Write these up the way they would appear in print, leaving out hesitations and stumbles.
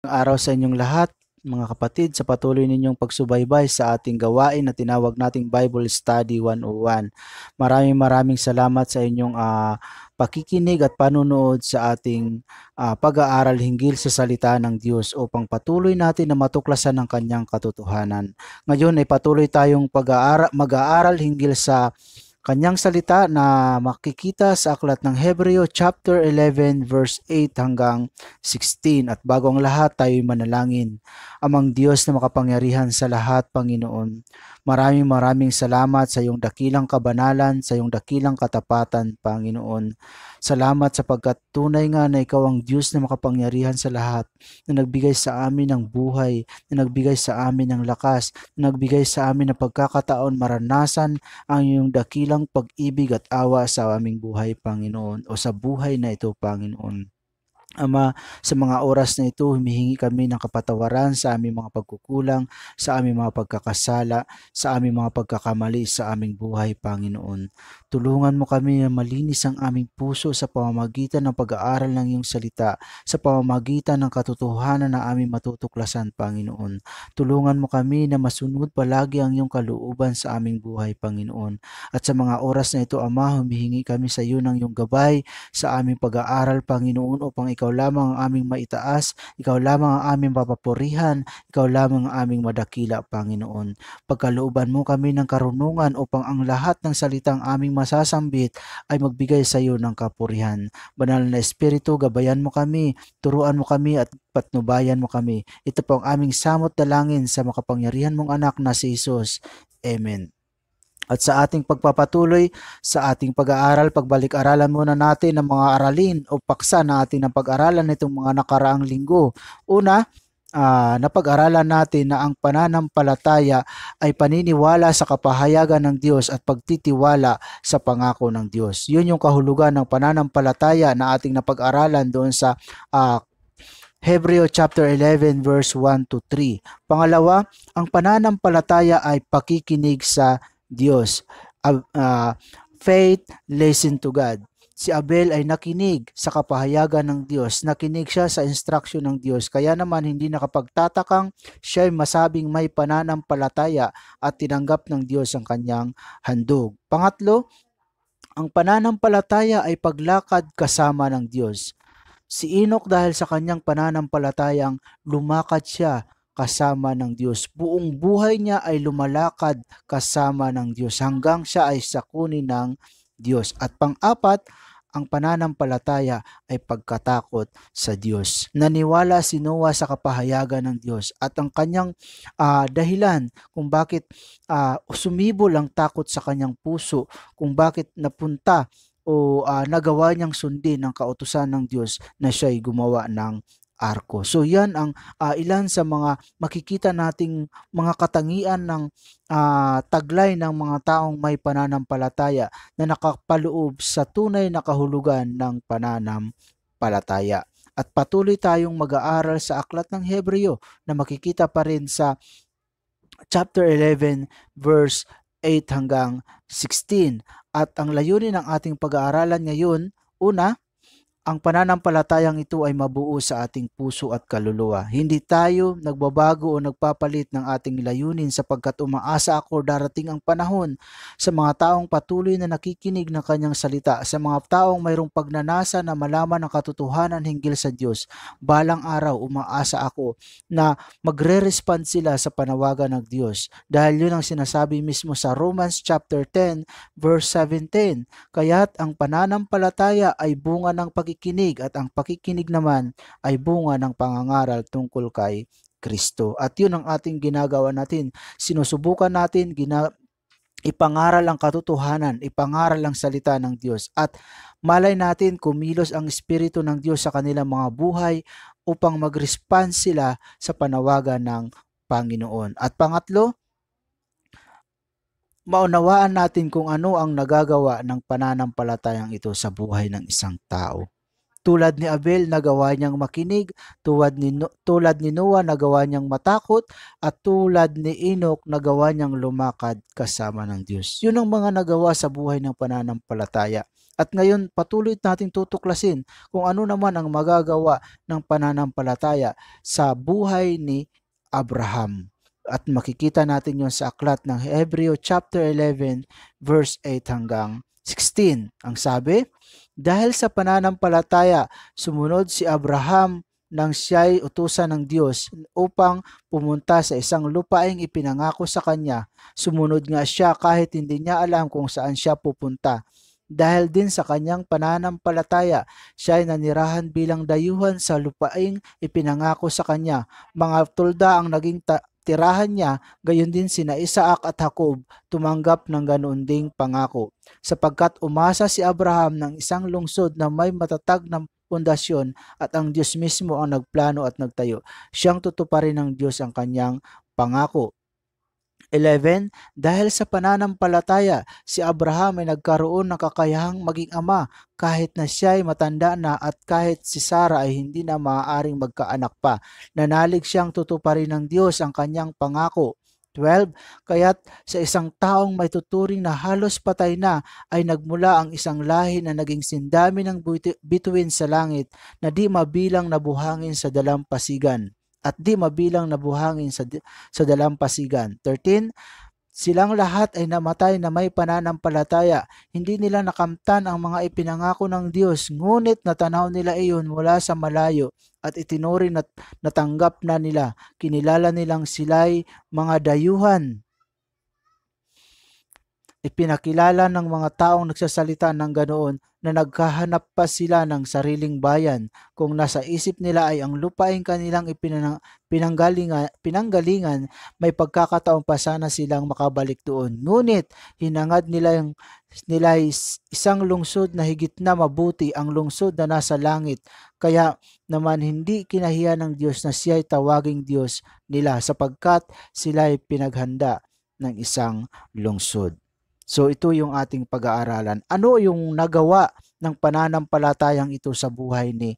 Araw sa inyong lahat, mga kapatid, sa patuloy ninyong pagsubaybay sa ating gawain na tinawag nating Bible Study 101. Maraming salamat sa inyong pakikinig at panunood sa ating pag-aaral hinggil sa salita ng Diyos upang patuloy natin na matuklasan ang kanyang katotohanan. Ngayon ay patuloy tayong mag-aaral hinggil sa kanyang salita na makikita sa aklat ng Hebreo chapter 11 verse 8 hanggang 16. At bago ang lahat, tayo'y manalangin. Amang Diyos na makapangyarihan sa lahat, Panginoon, maraming salamat sa iyong dakilang kabanalan, sa iyong dakilang katapatan, Panginoon. Salamat sapagkat tunay nga na ikaw ang Diyos na makapangyarihan sa lahat, na nagbigay sa amin ng buhay, na nagbigay sa amin ng lakas, na nagbigay sa amin ng pagkakataon maranasan ang iyong dakilang pag-ibig at awa sa aming buhay, Panginoon, o sa buhay na ito, Panginoon. Ama, sa mga oras na ito, humihingi kami ng kapatawaran sa aming mga pagkukulang, sa aming mga pagkakasala, sa aming mga pagkakamali sa aming buhay, Panginoon. Tulungan mo kami na malinis ang aming puso sa pamamagitan ng pag-aaral ng iyong salita, sa pamamagitan ng katotohanan na aming matutuklasan, Panginoon. Tulungan mo kami na masunod palagi ang iyong kalooban sa aming buhay, Panginoon. At sa mga oras na ito, Ama, humihingi kami sa iyo ng iyong gabay sa aming pag-aaral, Panginoon, upang ikaw lamang ang aming maitaas, ikaw lamang ang aming papapurihan, ikaw lamang ang aming madakila, Panginoon. Pagkalooban mo kami ng karunungan upang ang lahat ng salitang aming masasambit ay magbigay sa iyo ng kapurihan. Banal na Espiritu, gabayan mo kami, turuan mo kami at patnubayan mo kami. Ito po ang aming samot dalangin sa makapangyarihan mong anak na si Jesus. Amen. At sa ating pagpapatuloy sa ating pag-aaral, pagbalik-aralan muna natin ang mga aralin o paksa na ating pag-aralan nitong mga nakaraang linggo. Una, napag-aralan natin na ang pananampalataya ay paniniwala sa kapahayagan ng Diyos at pagtitiwala sa pangako ng Diyos. Yun yung kahulugan ng pananampalataya na ating napag-aralan doon sa Hebreo chapter 11 verse 1 to 3. Pangalawa, ang pananampalataya ay pakikinig sa Diyos. Faith, listen to God. Si Abel ay nakinig sa kapahayagan ng Diyos, nakinig siya sa instruction ng Diyos, kaya naman hindi nakapagtatakang siya ay masabing may pananampalataya at tinanggap ng Diyos ang kanyang handog. Pangatlo, ang pananampalataya ay paglakad kasama ng Diyos. Si Enoch dahil sa kanyang pananampalatayang lumakad siya kasama ng Diyos. Buong buhay niya ay lumalakad kasama ng Diyos hanggang siya ay sakunin ng Diyos. At pang-apat, ang pananampalataya ay pagkatakot sa Diyos. Naniwala si Noah sa kapahayagan ng Diyos at ang kanyang dahilan kung bakit sumibol ang takot sa kanyang puso, kung bakit napunta o nagawa niyang sundin ang kautusan ng Diyos na siya'y gumawa ng arko. So yan ang ilan sa mga makikita nating mga katangian ng taglay ng mga taong may pananampalataya na nakapaloob sa tunay na kahulugan ng pananampalataya. At patuloy tayong mag-aaral sa aklat ng Hebreo na makikita pa rin sa chapter 11 verse 8 hanggang 16. At ang layunin ng ating pag-aaralan ngayon, una, ang pananampalatayang ito ay mabuo sa ating puso at kaluluwa. Hindi tayo nagbabago o nagpapalit ng ating layunin sapagkat umaasa ako darating ang panahon sa mga taong patuloy na nakikinig ng kanyang salita, sa mga taong mayroong pagnanasa na malaman ang katotohanan hinggil sa Diyos. Balang araw, umaasa ako na magre-respond sila sa panawagan ng Diyos. Dahil yun ang sinasabi mismo sa Romans chapter 10 verse 17. Kaya't ang pananampalataya ay bunga ng pakikinig at ang pakikinig naman ay bunga ng pangangaral tungkol kay Kristo. At yun ang ating ginagawa natin. Sinusubukan natin ipangaral ang katotohanan, ipangaral ang salita ng Diyos at malay natin kumilos ang Espiritu ng Diyos sa kanilang mga buhay upang mag-respond sila sa panawagan ng Panginoon. At pangatlo, maunawaan natin kung ano ang nagagawa ng pananampalatayang ito sa buhay ng isang tao. Tulad ni Abel, nagawa niyang makinig, tulad ni Noah, nagawa niyang matakot, at tulad ni Enoch, nagawa niyang lumakad kasama ng Diyos. Yun ang mga nagawa sa buhay ng pananampalataya. At ngayon patuloy nating tutuklasin kung ano naman ang magagawa ng pananampalataya sa buhay ni Abraham. At makikita natin yon sa aklat ng Hebreo chapter 11 verse 8 hanggang 16. Ang sabi, dahil sa pananampalataya, sumunod si Abraham nang siya'y utusan ng Diyos upang pumunta sa isang lupaing ipinangako sa kanya. Sumunod nga siya kahit hindi niya alam kung saan siya pupunta. Dahil din sa kanyang pananampalataya, siya ay nanirahan bilang dayuhan sa lupaing ipinangako sa kanya. Mga tulda ang naging tirahan niya, gayon din sina Isaac at Jacob tumanggap ng ganoon ding pangako. Sapagkat umasa si Abraham ng isang lungsod na may matatag na pundasyon at ang Diyos mismo ang nagplano at nagtayo. Siyang tutuparin ng Diyos ang kanyang pangako. 11. Dahil sa pananampalataya, si Abraham ay nagkaroon ng kakayahang maging ama kahit na siya ay matanda na at kahit si Sarah ay hindi na maaaring magkaanak pa. Nanalig siyang tutuparin ng Diyos ang kanyang pangako. 12. Kaya't sa isang taong may tuturing na halos patay na ay nagmula ang isang lahi na naging sindami ng bituin sa langit na di mabilang na buhangin sa dalampasigan at di mabilang na buhangin sa dalampasigan. 13. Silang lahat ay namatay na may pananampalataya. Hindi nila nakamtan ang mga ipinangako ng Diyos, ngunit natanaw nila iyon mula sa malayo at itinuring at natanggap na nila. Kinilala nilang sila'y mga dayuhan. Ipinakilala ng mga taong nagsasalita ng ganoon na naghahanap pa sila ng sariling bayan kung nasa isip nila ay ang lupaing kanilang pinanggalingan, may pagkakataon pa sana silang makabalik doon. Ngunit hinangad nila isang lungsod na higit na mabuti, ang lungsod na nasa langit. Kaya naman hindi kinahiya ng Diyos na siya'y tawaging Diyos nila sapagkat sila'y pinaghanda ng isang lungsod. So ito yung ating pag-aaralan. Ano yung nagawa ng pananampalatayang ito sa buhay ni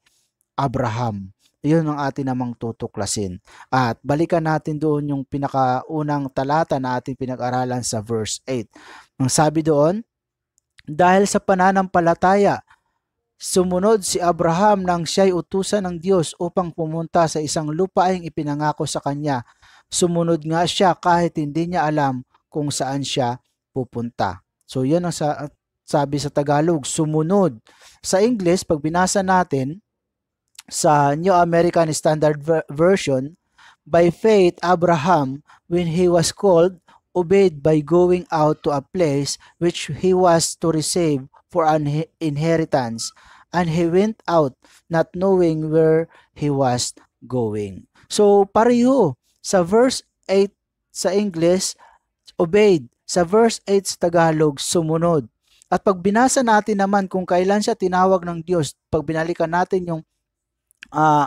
Abraham? Iyon ang atin namang tutuklasin. At balikan natin doon yung pinakaunang talata na ating pinag-aralan sa verse 8. Ang sabi doon, dahil sa pananampalataya, sumunod si Abraham nang siya'y utusan ng Diyos upang pumunta sa isang lupaing ipinangako sa kanya. Sumunod nga siya kahit hindi niya alam kung saan siya pupunta. So yan ang sabi sa Tagalog, sumunod. Sa English, pag binasa natin sa New American Standard Version, by faith Abraham, when he was called, obeyed by going out to a place which he was to receive for an inheritance, and he went out not knowing where he was going. So pareho sa verse 8 sa English, obeyed. Sa verse 8 sa Tagalog, sumunod. At pag binasa natin naman kung kailan siya tinawag ng Diyos, pag binalikan natin yung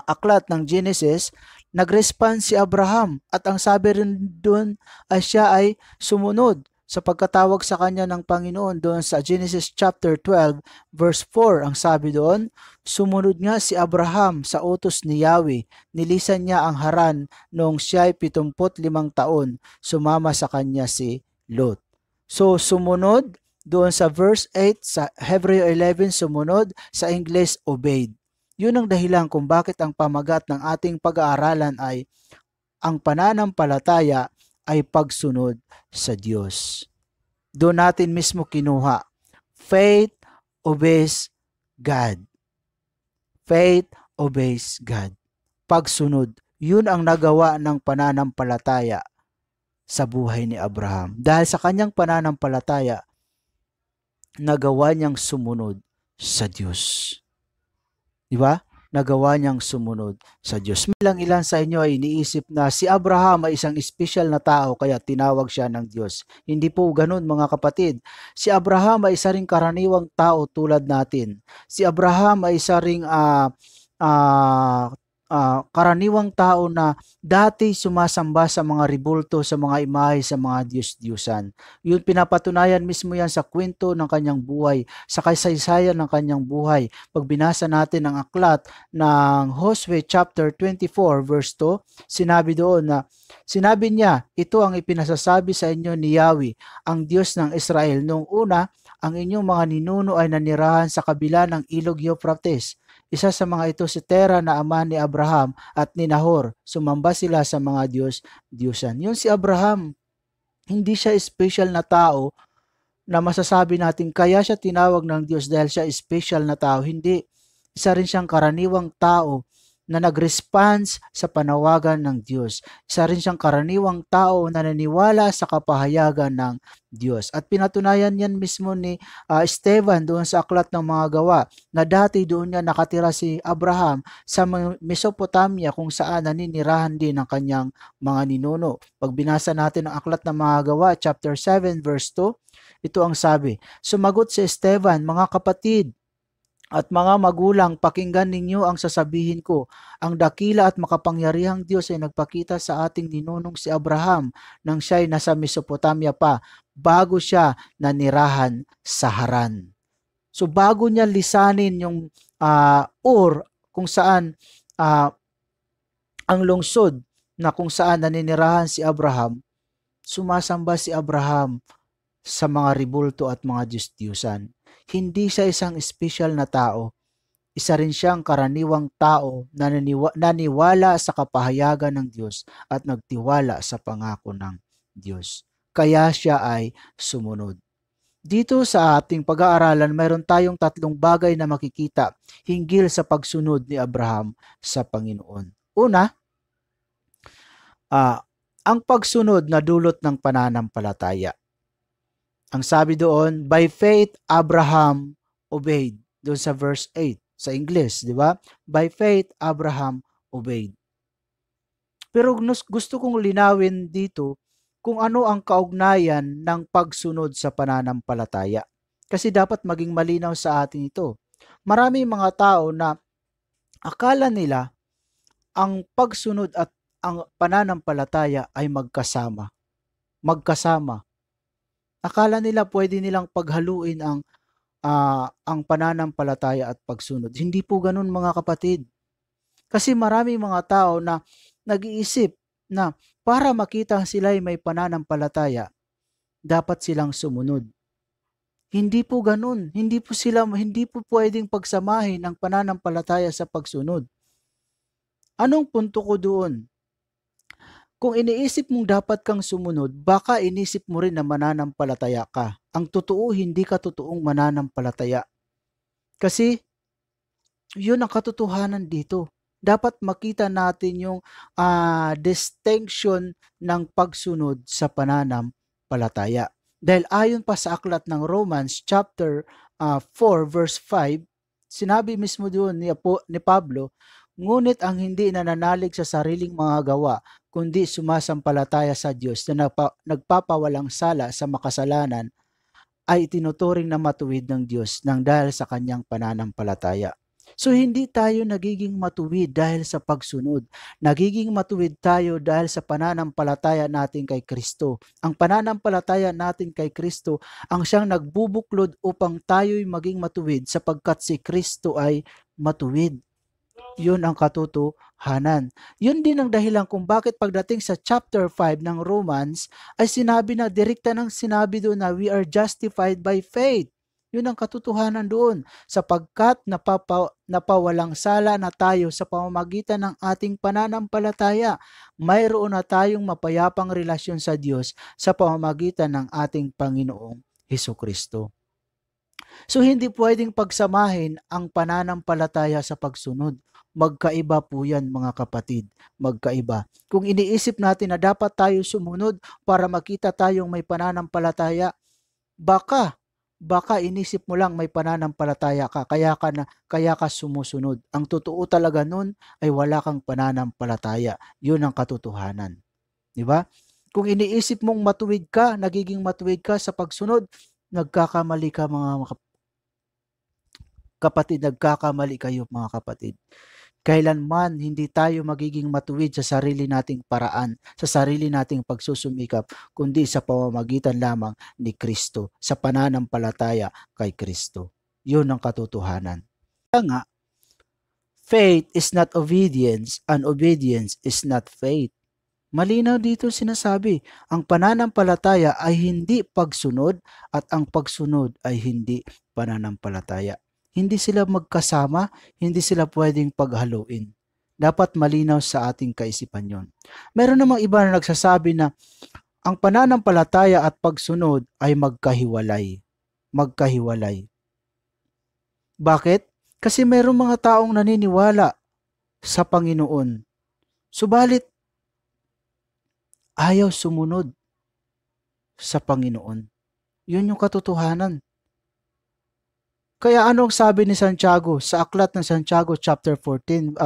aklat ng Genesis, nag-respond si Abraham at ang sabi rin doon ay siya ay sumunod sa pagkatawag sa kanya ng Panginoon doon sa Genesis chapter 12 verse 4. Ang sabi doon, sumunod nga si Abraham sa utos ni Yahweh, nilisan niya ang Haran noong siya ay 75 taon, sumama sa kanya si Lot. So, sumunod doon sa verse 8 sa Hebreo 11, sumunod sa English, obeyed. Yun ang dahilan kung bakit ang pamagat ng ating pag-aaralan ay ang pananampalataya ay pagsunod sa Diyos. Doon natin mismo kinuha. Faith obeys God. Faith obeys God. Pagsunod. Yun ang nagawa ng pananampalataya sa buhay ni Abraham. Dahil sa kanyang pananampalataya, nagawa niyang sumunod sa Diyos. Di ba? Nagawa niyang sumunod sa Diyos. Ilan sa inyo ay iniisip na si Abraham ay isang espesyal na tao kaya tinawag siya ng Diyos. Hindi po ganun mga kapatid. Si Abraham ay isa ring karaniwang tao tulad natin. Si Abraham ay isa ring karaniwang tao na dati sumasamba sa mga ribulto, sa mga imahe, sa mga Diyos-Diyusan. Yun, pinapatunayan mismo yan sa kwento ng kanyang buhay, sa kasaysayan ng kanyang buhay. Pag binasa natin ang aklat ng Josue chapter 24 verse 2, sinabi doon na, sinabi niya, ito ang ipinasasabi sa inyo ni Yahweh, ang Diyos ng Israel. Noong una, ang inyong mga ninuno ay nanirahan sa kabila ng ilog Euphrates. Isa sa mga ito si Tera na ama ni Abraham at ni Nahor. Sumamba sila sa mga Diyos-Diyosan. Yun si Abraham. Hindi siya special na tao na masasabi natin kaya siya tinawag ng Diyos dahil siya special na tao. Hindi. Isa rin siyang karaniwang tao na nag-response sa panawagan ng Diyos. Isa rin siyang karaniwang tao na naniwala sa kapahayagan ng Diyos. At pinatunayan yan mismo ni Esteban doon sa Aklat ng Mga Gawa na dati doon niya nakatira si Abraham sa Mesopotamia kung saan naninirahan din ang kanyang mga ninuno. Pag binasa natin ang Aklat ng Mga Gawa, chapter 7, verse 2, ito ang sabi, sumagot si Esteban, mga kapatid, at mga magulang, pakinggan ninyo ang sasabihin ko. Ang dakila at makapangyarihang Diyos ay nagpakita sa ating ninunong si Abraham nang siya'y nasa Mesopotamia pa, bago siya nanirahan sa Haran. So bago niya lisanin yung Ur, kung saan ang lungsod na kung saan naninirahan si Abraham, sumasamba si Abraham sa mga ribulto at mga Diyos-Diyusan. Hindi siya isang special na tao. Isa rin siyang karaniwang tao na naniwala sa kapahayagan ng Diyos at nagtiwala sa pangako ng Diyos. Kaya siya ay sumunod. Dito sa ating pag-aaralan, mayroon tayong tatlong bagay na makikita hinggil sa pagsunod ni Abraham sa Panginoon. Una, ang pagsunod na dulot ng pananampalataya. Ang sabi doon, by faith, Abraham obeyed. Doon sa verse 8, sa English, di ba? By faith, Abraham obeyed. Pero gusto kong linawin dito kung ano ang kaugnayan ng pagsunod sa pananampalataya. Kasi dapat maging malinaw sa atin ito. Maraming mga tao na akala nila ang pagsunod at ang pananampalataya ay magkasama. Akala nila pwede nilang paghaluin ang pananampalataya at pagsunod. Hindi po ganun mga kapatid. Kasi marami mga tao na nag-iisip na para makita sila ay may pananampalataya, dapat silang sumunod. Hindi po ganun. Hindi po pwedeng pagsamahin ang pananampalataya sa pagsunod. Anong punto ko doon? Kung iniisip mong dapat kang sumunod, baka inisip mo rin na mananampalataya ka. Ang totoo, hindi ka totoong mananampalataya. Kasi, yun ang katotohanan dito. Dapat makita natin yung distinction ng pagsunod sa pananampalataya. Dahil ayon pa sa aklat ng Romans chapter 4 verse 5, sinabi mismo doon ni Pablo, ngunit ang hindi nananalig sa sariling mga gawa, kundi sumasampalataya sa Diyos na nagpapawalang sala sa makasalanan, ay itinuturing na matuwid ng Diyos nang dahil sa kanyang pananampalataya. So hindi tayo nagiging matuwid dahil sa pagsunod. Nagiging matuwid tayo dahil sa pananampalataya natin kay Kristo. Ang pananampalataya natin kay Kristo ang siyang nagbubuklod upang tayo'y maging matuwid sapagkat si Kristo ay matuwid. Yun ang katotohanan. Yun din ang dahilan kung bakit pagdating sa chapter 5 ng Romans ay sinabi na, direkta ng sinabi doon na we are justified by faith. Yun ang katotohanan doon. Sapagkat napawalang sala na tayo sa pamamagitan ng ating pananampalataya, mayroon na tayong mapayapang relasyon sa Diyos sa pamamagitan ng ating Panginoong Hesukristo. So hindi pwedeng pagsamahin ang pananampalataya sa pagsunod. Magkaiba po yan mga kapatid, magkaiba. Kung iniisip natin na dapat tayo sumunod para makita tayong may pananampalataya, baka inisip mo lang may pananampalataya ka, kaya ka sumusunod. Ang totoo talaga nun ay wala kang pananampalataya. Yun ang katotohanan. Di ba? Kung iniisip mong matuwid ka, nagiging matuwid ka sa pagsunod, nagkakamali ka mga kapatid, nagkakamali kayo mga kapatid. Kailanman hindi tayo magiging matuwid sa sarili nating paraan, sa sarili nating pagsusumikap, kundi sa pamamagitan lamang ni Kristo, sa pananampalataya kay Kristo. Yun ang katotohanan. Kaya nga, faith is not obedience and obedience is not faith. Malinaw dito sinasabi, ang pananampalataya ay hindi pagsunod at ang pagsunod ay hindi pananampalataya. Hindi sila magkasama, hindi sila pwedeng paghaluin. Dapat malinaw sa ating kaisipan yon. Meron namang iba na nagsasabi na ang pananampalataya at pagsunod ay magkahiwalay. Magkahiwalay. Bakit? Kasi mayroong mga taong naniniwala sa Panginoon. Subalit, ayaw sumunod sa Panginoon. Yun yung katotohanan. Kaya anong sabi ni Santiago sa aklat ng Santiago chapter 2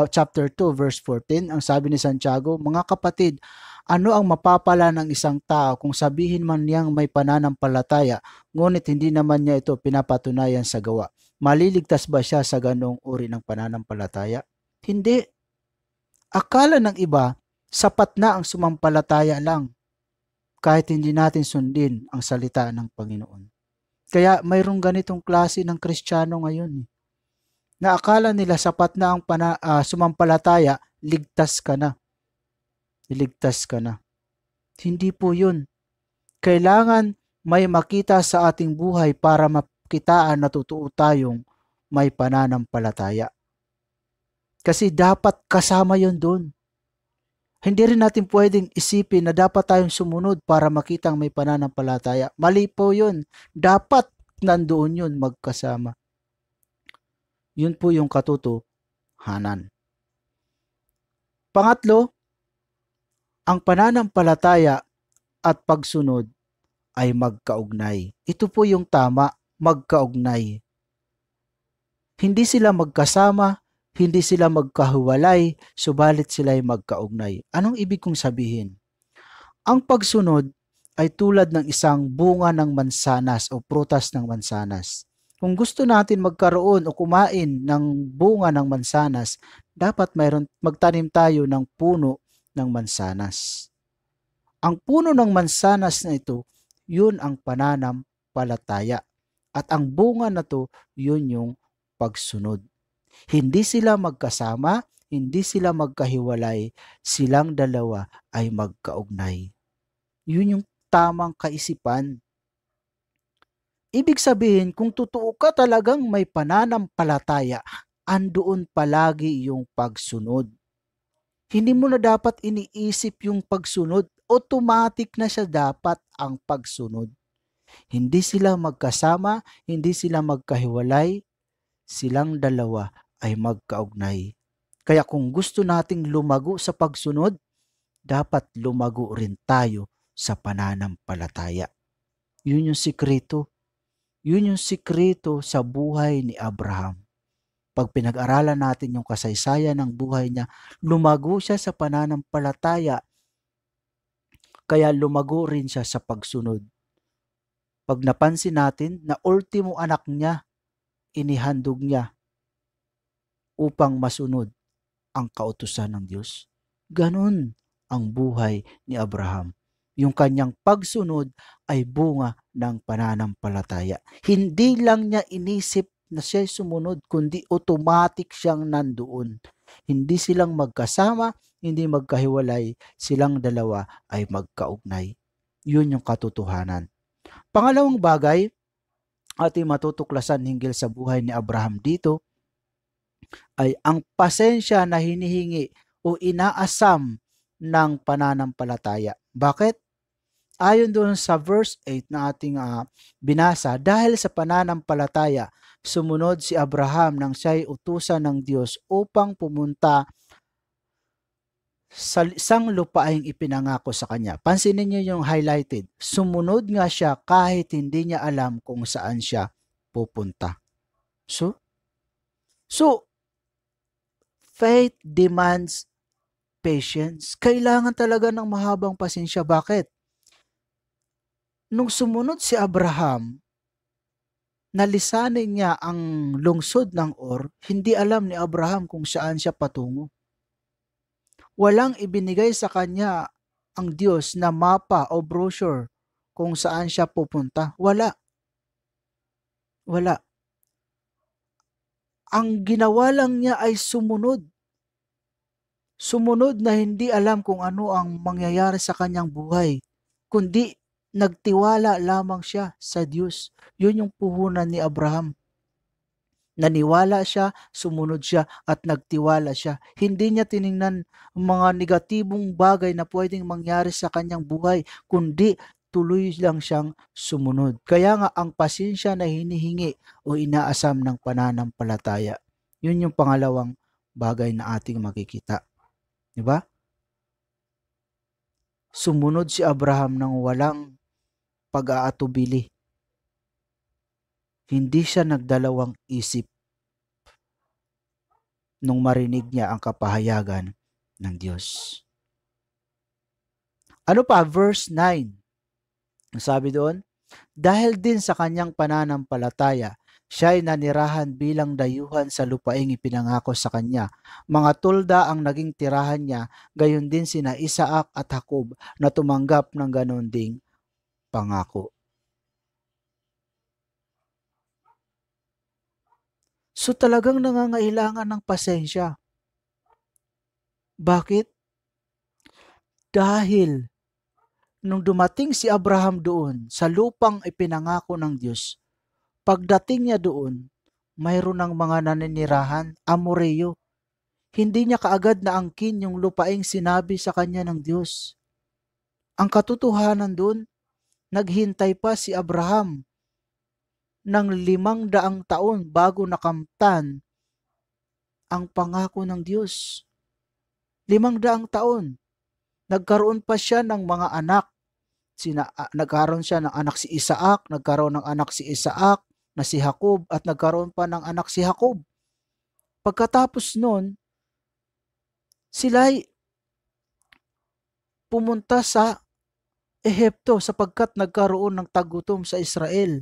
verse 14, ang sabi ni Santiago, mga kapatid, ano ang mapapala ng isang tao kung sabihin man niyang may pananampalataya, ngunit hindi naman niya ito pinapatunayan sa gawa? Maliligtas ba siya sa ganong uri ng pananampalataya? Hindi. Akala ng iba, sapat na ang sumampalataya lang kahit hindi natin sundin ang salita ng Panginoon. Kaya mayroong ganitong klase ng Kristiyano ngayon. Na akala nila sapat na ang sumampalataya, ligtas ka na. Ligtas ka na. Hindi po yun. Kailangan may makita sa ating buhay para makitaan na totoo tayong may pananampalataya. Kasi dapat kasama yon doon. Hindi rin natin pwedeng isipin na dapat tayong sumunod para makitang may pananampalataya. Mali po yun. Dapat nandoon yun magkasama. Yun po yung katotohanan. Pangatlo, ang pananampalataya at pagsunod ay magkaugnay. Ito po yung tama, magkaugnay. Hindi sila magkasama, hindi sila magkahiwalay, subalit sila ay magkaugnay. Anong ibig kong sabihin? Ang pagsunod ay tulad ng isang bunga ng mansanas o prutas ng mansanas. Kung gusto natin magkaroon o kumain ng bunga ng mansanas, dapat magtanim tayo ng puno ng mansanas. Ang puno ng mansanas na ito, yun ang pananampalataya. At ang bunga na to, yun yung pagsunod. Hindi sila magkasama, hindi sila magkahiwalay, silang dalawa ay magkaugnay. Yun yung tamang kaisipan. Ibig sabihin, kung totoo ka talagang may pananampalataya, andoon palagi yung pagsunod. Hindi mo na dapat iniisip yung pagsunod, automatic na siya dapat ang pagsunod. Hindi sila magkasama, hindi sila magkahiwalay, silang dalawa ay magkaugnay. Kaya kung gusto nating lumago sa pagsunod, dapat lumago rin tayo sa pananampalataya. Yun yung sikreto. Yun yung sikreto sa buhay ni Abraham. Pag pinag-aralan natin yung kasaysayan ng buhay niya, lumago siya sa pananampalataya, kaya lumago rin siya sa pagsunod. Pag napansin natin na ultimo anak niya, inihandog niya upang masunod ang kautusan ng Diyos. Ganun ang buhay ni Abraham. Yung kanyang pagsunod ay bunga ng pananampalataya. Hindi lang niya inisip na siya'y sumunod, kundi automatic siyang nandoon. Hindi silang magkasama, hindi magkahiwalay, silang dalawa ay magkaugnay. Yun yung katotohanan. Pangalawang bagay, ating matutuklasan hinggil sa buhay ni Abraham dito, ay ang pasensya na hinihingi o inaasam ng pananampalataya. Bakit? Ayon doon sa verse 8 na ating binasa, dahil sa pananampalataya, sumunod si Abraham nang siya'y utusan ng Diyos upang pumunta sa isang lupaing ipinangako sa kanya. Pansinin niyo yung highlighted. Sumunod nga siya kahit hindi niya alam kung saan siya pupunta. So faith demands patience. Kailangan talaga ng mahabang pasensya. Bakit? Nung sumunod si Abraham, nalisanin niya ang lungsod ng Ur, hindi alam ni Abraham kung saan siya patungo. Walang ibinigay sa kanya ang Diyos na mapa o brochure kung saan siya pupunta. Wala. Ang ginawa lang niya ay sumunod. Sumunod na hindi alam kung ano ang mangyayari sa kanyang buhay, kundi nagtiwala lamang siya sa Diyos. Yun yung puhunan ni Abraham. Naniwala siya, sumunod siya, at nagtiwala siya. Hindi niya tiningnan ang mga negatibong bagay na pwedeng mangyari sa kanyang buhay, kundi tuloy lang siyang sumunod. Kaya nga ang pasensya na hinihingi o inaasam ng pananampalataya. Yun yung pangalawang bagay na ating makikita. Di ba? Sumunod si Abraham ng walang pag-aatubili. Hindi siya nagdalawang isip nung marinig niya ang kapahayagan ng Diyos. Ano pa? Verse 9. Ang sabi doon, dahil din sa kanyang pananampalataya, siya ay nanirahan bilang dayuhan sa lupaing ipinangako sa kanya. Mga tulda ang naging tirahan niya, gayon din sina Isaac at Jacob na tumanggap ng ganon ding pangako. So talagang nangangailangan ng pasensya. Bakit? Dahil nung dumating si Abraham doon sa lupang ipinangako ng Diyos, pagdating niya doon, mayroon ng mga naninirahan, Amoreo. Hindi niya kaagad naangkin yung lupaing sinabi sa kanya ng Diyos. Ang katotohanan doon, naghintay pa si Abraham ng 500 taon bago nakamtan ang pangako ng Diyos. 500 taon. Nagkaroon pa siya ng mga anak. Nagkaroon siya ng anak si Isaac, nagkaroon ng anak si Isaac na si Jacob, at nagkaroon pa ng anak si Jacob. Pagkatapos nun, sila'y pumunta sa Ehipto sapagkat nagkaroon ng tagutom sa Israel.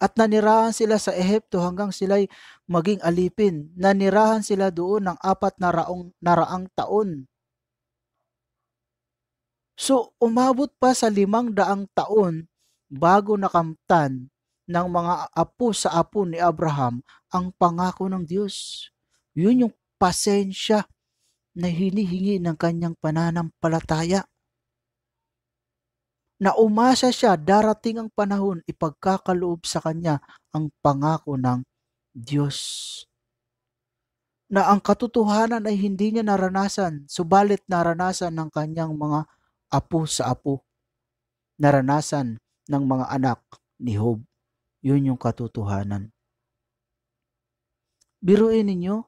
At nanirahan sila sa Ehipto hanggang sila'y maging alipin. Nanirahan sila doon ng 400 taon. So, umabot pa sa 500 taon bago nakamtan ng mga apo sa apo ni Abraham ang pangako ng Diyos. Yun yung pasensya na hinihingi ng kanyang pananampalataya. Na umasa siya, darating ang panahon, ipagkakaloob sa kanya ang pangako ng Diyos. Na ang katotohanan ay hindi niya naranasan, subalit naranasan ng kanyang mga apo sa apo. Naranasan ng mga anak ni Job. Yun yung katotohanan. Biruin ninyo,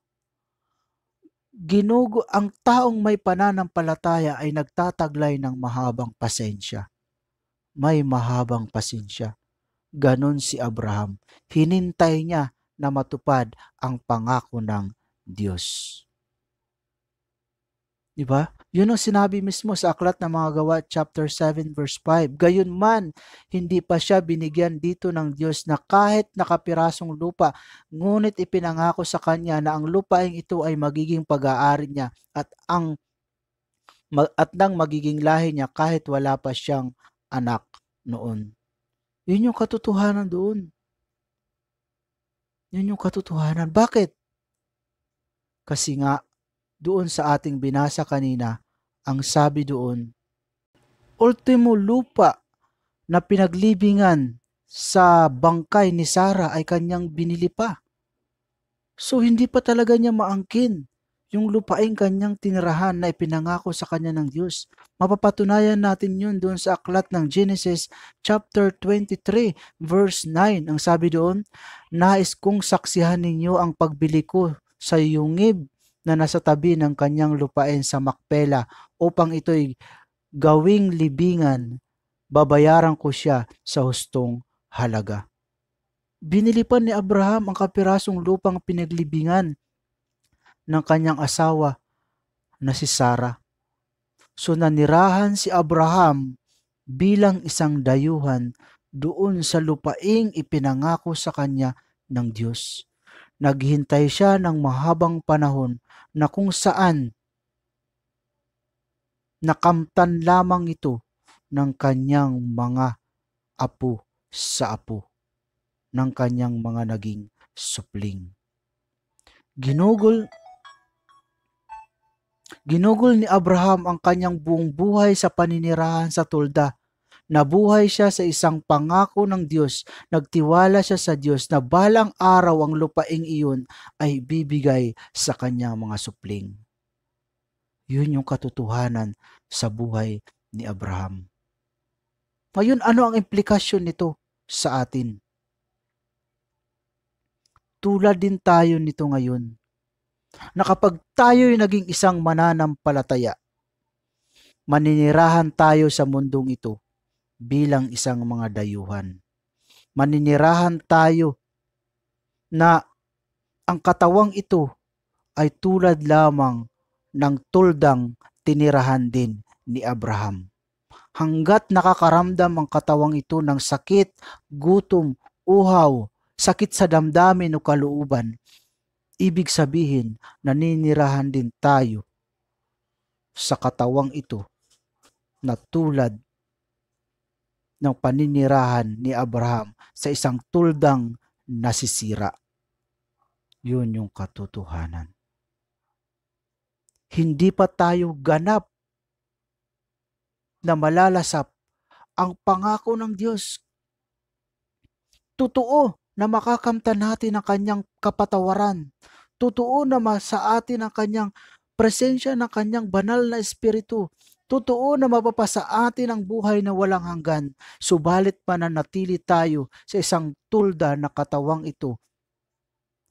ang taong may pananampalataya ay nagtataglay ng mahabang pasensya. May mahabang pasensya. Ganon si Abraham. Hinintay niya na matupad ang pangako ng Diyos. Diba? Yun ang sinabi mismo sa Aklat ng Mga Gawa, chapter 7, verse 5. Gayunman, hindi pa siya binigyan dito ng Diyos na kahit nakapirasong lupa, ngunit ipinangako sa kanya na ang lupaing ito ay magiging pag-aari niya at nang magiging lahi niya kahit wala pa siyang anak noon. Yun yung katotohanan doon. Yun yung katotohanan. Bakit? Kasi nga, doon sa ating binasa kanina, ang sabi doon, ultimo lupa na pinaglibingan sa bangkay ni Sarah ay kanyang binili pa. So hindi pa talaga niya maangkin yung lupaing kanyang tinirahan na ipinangako sa kanya ng Diyos. Mapapatunayan natin yun doon sa aklat ng Genesis chapter 23 verse 9. Ang sabi doon, nais kong saksihan ninyo ang pagbili ko sa yungib na nasa tabi ng kanyang lupain sa Makpela upang ito'y gawing libingan, babayaran ko siya sa hustong halaga. Binili pa ni Abraham ang kapirasong lupang pinaglibingan ng kanyang asawa na si Sarah. So nanirahan si Abraham bilang isang dayuhan doon sa lupaing ipinangako sa kanya ng Diyos. Naghintay siya ng mahabang panahon na kung saan nakamtan lamang ito ng kanyang mga apo sa apo, ng kanyang mga naging supling. Ginugol Ginugol ni Abraham ang kanyang buong buhay sa paninirahan sa tulda. Nabuhay siya sa isang pangako ng Diyos. Nagtiwala siya sa Diyos na balang araw ang lupaing iyon ay bibigay sa kanyang mga supling. Yun yung katotohanan sa buhay ni Abraham. Ngayon, ano ang implikasyon nito sa atin? Tulad din tayo nito ngayon, na kapag tayo'y naging isang mananampalataya, maninirahan tayo sa mundong ito bilang isang mga dayuhan. Maninirahan tayo na ang katawang ito ay tulad lamang ng tuldang tinirahan din ni Abraham. Hanggat nakakaramdam ang katawang ito ng sakit, gutom, uhaw, sakit sa damdamin o kalooban, ibig sabihin naninirahan din tayo sa katawang ito na tulad ng paninirahan ni Abraham sa isang tuldang nasisira. Yun yung katotohanan. Hindi pa tayo ganap na malalasap ang pangako ng Diyos. Totoo na makakamtan natin ang kanyang kapatawaran. Totoo na sa atin ang kanyang presensya ng kanyang banal na espiritu. Totoo na mapapasa atin ang buhay na walang hanggan. Subalit mananatili tayo sa isang tulda na katawang ito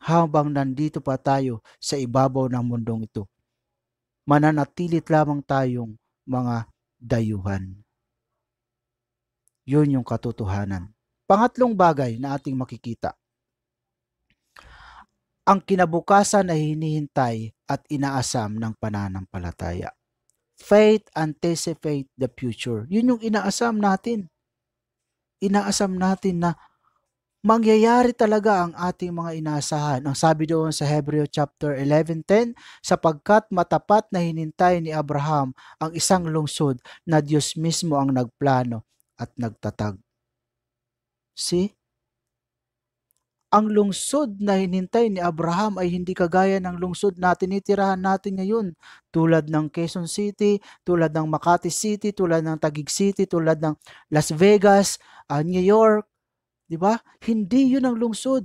habang nandito pa tayo sa ibabaw ng mundong ito. Mananatilit lamang tayong mga dayuhan. Yun yung katotohanan. Pangatlong bagay na ating makikita. Ang kinabukasan ay hinihintay at inaasam ng pananampalataya. Faith anticipate the future. Yun yung inaasam natin. Inaasam natin na mangyayari talaga ang ating mga inaasahan. Ang sabi doon sa Hebreo chapter 11:10, sapagkat matapat na hinintay ni Abraham ang isang lungsod na Diyos mismo ang nagplano at nagtatag. See? Ang lungsod na hinintay ni Abraham ay hindi kagaya ng lungsod na tinitirahan natin ngayon. Tulad ng Quezon City, tulad ng Makati City, tulad ng Taguig City, tulad ng Las Vegas, New York. Di ba? Hindi yun ang lungsod.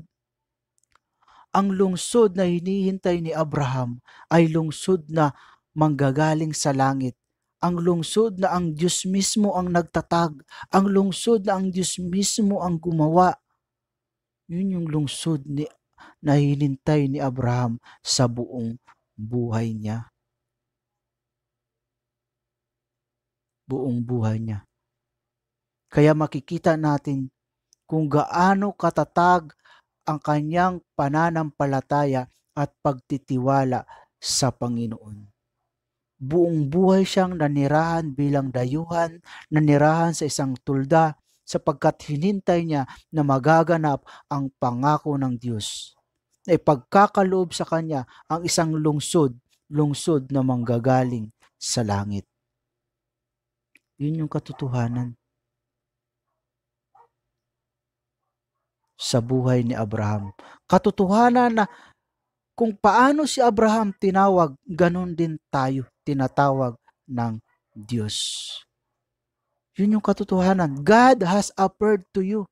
Ang lungsod na hinihintay ni Abraham ay lungsod na manggagaling sa langit. Ang lungsod na ang Diyos mismo ang nagtatag. Ang lungsod na ang Diyos mismo ang gumawa. Yun yung lungsod na hinintay ni Abraham sa buong buhay niya. Buong buhay niya. Kaya makikita natin kung gaano katatag ang kanyang pananampalataya at pagtitiwala sa Panginoon. Buong buhay siyang nanirahan bilang dayuhan, nanirahan sa isang tulda, sapagkat hinintay niya na magaganap ang pangako ng Diyos. Na ipagkakaloob sa kanya ang isang lungsod na manggagaling sa langit. Yun yung katotohanan sa buhay ni Abraham. Katotohanan na kung paano si Abraham tinawag, ganun din tayo tinatawag ng Diyos. Yun yung katotohanan. God has appeared to you.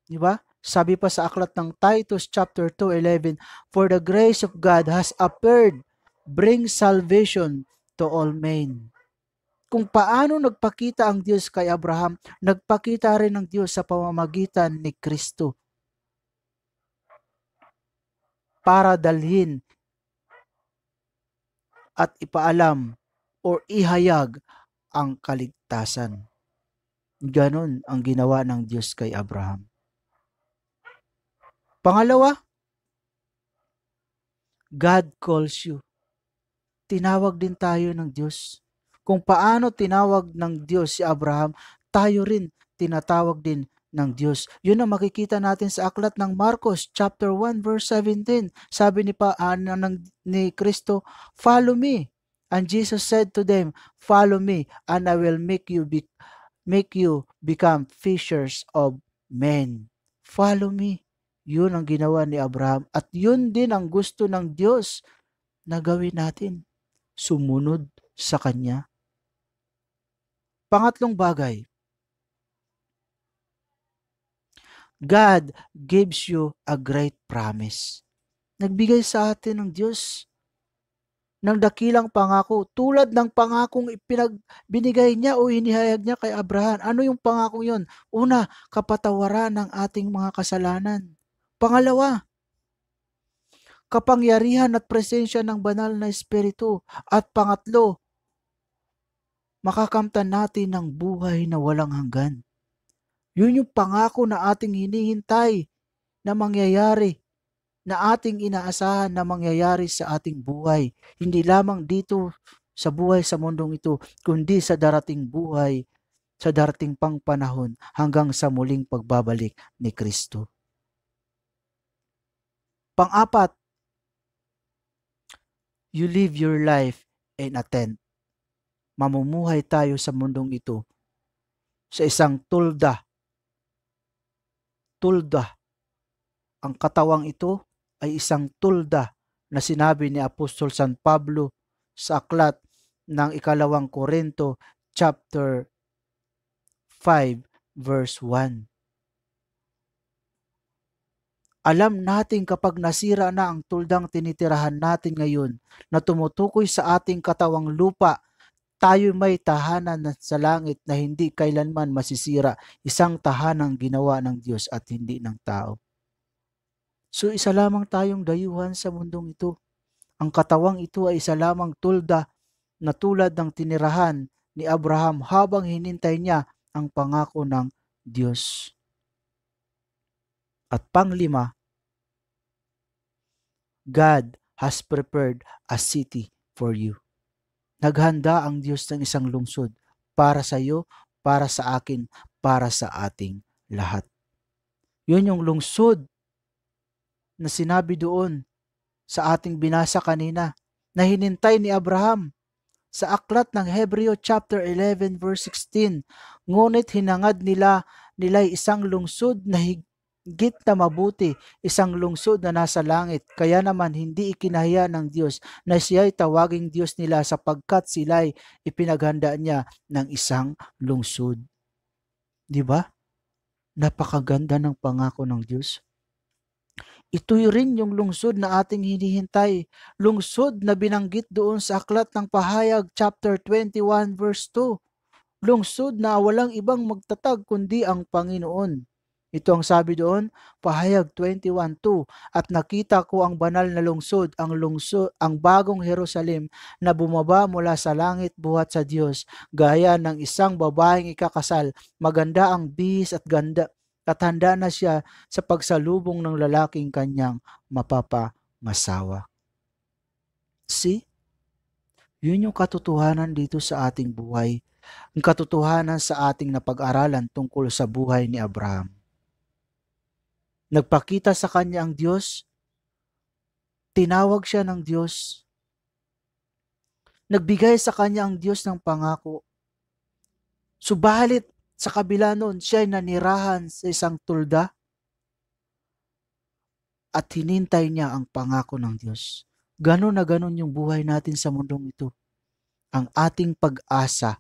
Diba? Sabi pa sa aklat ng Titus chapter 2:11, for the grace of God has appeared, bring salvation to all men. Kung paano nagpakita ang Diyos kay Abraham, nagpakita rin ng Diyos sa pamamagitan ni Kristo para dalhin at ipaalam o ihayag ang kaligtasan. Ganon ang ginawa ng Diyos kay Abraham. Pangalawa, God calls you. Tinawag din tayo ng Diyos. Kung paano tinawag ng Diyos si Abraham, tayo rin tinatawag din ng Diyos. Yun ang makikita natin sa aklat ng Marcos chapter 1 verse 17. Sabi ni Kristo, follow me. And Jesus said to them, follow me and I will make you become fishers of men. Follow me. Yun ang ginawa ni Abraham at yun din ang gusto ng Diyos na gawin natin? Sumunod sa Kanya. Pangatlong bagay, God gives you a great promise. Nagbigay sa atin ng Diyos ng dakilang pangako tulad ng pangakong binigay niya o inihayag niya kay Abraham. Ano yung pangako yon? Una, kapatawaran ng ating mga kasalanan. Pangalawa, kapangyarihan at presensya ng banal na Espiritu. At pangatlo, makakamtan natin ng buhay na walang hanggan. Yun yung pangako na ating hinihintay na mangyayari, na ating inaasahan na mangyayari sa ating buhay. Hindi lamang dito sa buhay sa mundong ito, kundi sa darating buhay, sa darating pang panahon hanggang sa muling pagbabalik ni Kristo. Pang-apat, you live your life in a tent. Mamumuhay tayo sa mundong ito sa isang tulda. Ang katawang ito ay isang tulda na sinabi ni Apostol San Pablo sa aklat ng 2 Korinto chapter 5 verse 1. Alam natin kapag nasira na ang tuldang tinitirahan natin ngayon na tumutukoy sa ating katawang lupa, tayo may tahanan sa langit na hindi kailanman masisira, isang tahanang ginawa ng Diyos at hindi ng tao. So isa lamang tayong dayuhan sa mundong ito. Ang katawang ito ay isa lamang tulda na tulad ng tinirahan ni Abraham habang hinintay niya ang pangako ng Diyos. At panglima, God has prepared a city for you. Naghanda ang Diyos ng isang lungsod para sa iyo, para sa akin, para sa ating lahat. Yun yung lungsod na sinabi doon sa ating binasa kanina na hinintay ni Abraham sa aklat ng Hebreo chapter 11 verse 16. Ngunit hinangad nila isang lungsod na higit na mabuti, isang lungsod na nasa langit. Kaya naman hindi ikinahiya ng Diyos na siya'y tawaging Diyos nila sapagkat sila'y ipinaghanda niya ng isang lungsod. Di ba? Napakaganda ng pangako ng Diyos. Ito rin yung lungsod na ating hinihintay. Lungsod na binanggit doon sa aklat ng Pahayag chapter 21 verse 2. Lungsod na walang ibang magtatag kundi ang Panginoon. Ito ang sabi doon, Pahayag 21:2, at nakita ko ang banal na lungsod, ang bagong Jerusalem na bumaba mula sa langit buhat sa Diyos, gaya ng isang babaeng ikakasal, maganda ang bihis at ganda, at handa na siya sa pagsalubong ng lalaking kanyang mapapangasawa. See? Yun yung katotohanan dito sa ating buhay. Ang katotohanan sa ating napag-aralan tungkol sa buhay ni Abraham. Nagpakita sa kanya ang Diyos. Tinawag siya ng Diyos. Nagbigay sa kanya ang Diyos ng pangako. Subalit, sa kabila nun, siya ay nanirahan sa isang tulda at hinintay niya ang pangako ng Diyos. Ganon na ganon yung buhay natin sa mundong ito. Ang ating pag-asa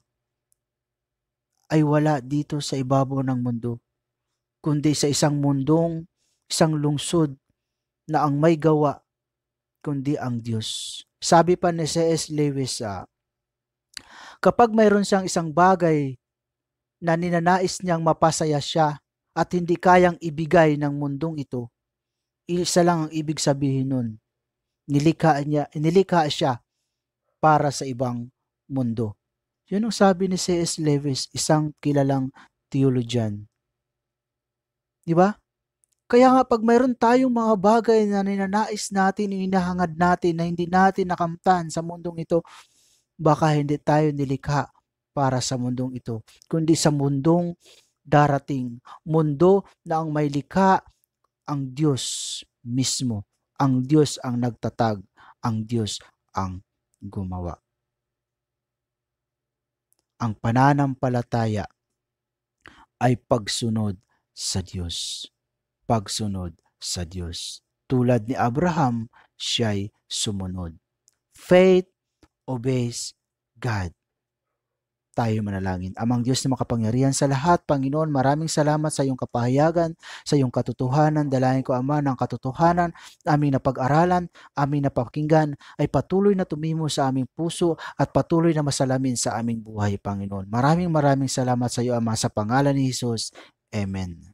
ay wala dito sa ibabaw ng mundo, kundi sa isang lungsod na ang may gawa, kundi ang Diyos. Sabi pa ni C.S. Lewis, kapag mayroon siyang isang bagay na ninanais niyang mapasaya siya at hindi kayang ibigay ng mundong ito, isa lang ang ibig sabihin nun. Nilikha siya para sa ibang mundo. Yun ang sabi ni C.S. Lewis, isang kilalang theologian. Di ba? Kaya nga pag mayroon tayong mga bagay na ninanais natin, inahangad natin na hindi natin nakamtan sa mundong ito, baka hindi tayo nilikha para sa mundong ito, kundi sa mundong darating, mundo na ang may likha ang Diyos mismo. Ang Diyos ang nagtatag, ang Diyos ang gumawa. Ang pananampalataya ay pagsunod sa Diyos. Pagsunod sa Diyos. Tulad ni Abraham, siya'y sumunod. Faith obeys God. Tayo manalangin. Amang Diyos na makapangyarihan sa lahat, Panginoon, maraming salamat sa iyong kapahayagan, sa iyong katotohanan. Dalangin ko, Ama, ng katotohanan, aming napag-aralan, aming napakinggan, ay patuloy na tumimo sa aming puso at patuloy na masalamin sa aming buhay, Panginoon. Maraming salamat sa iyo, Ama, sa pangalan ni Jesus. Amen.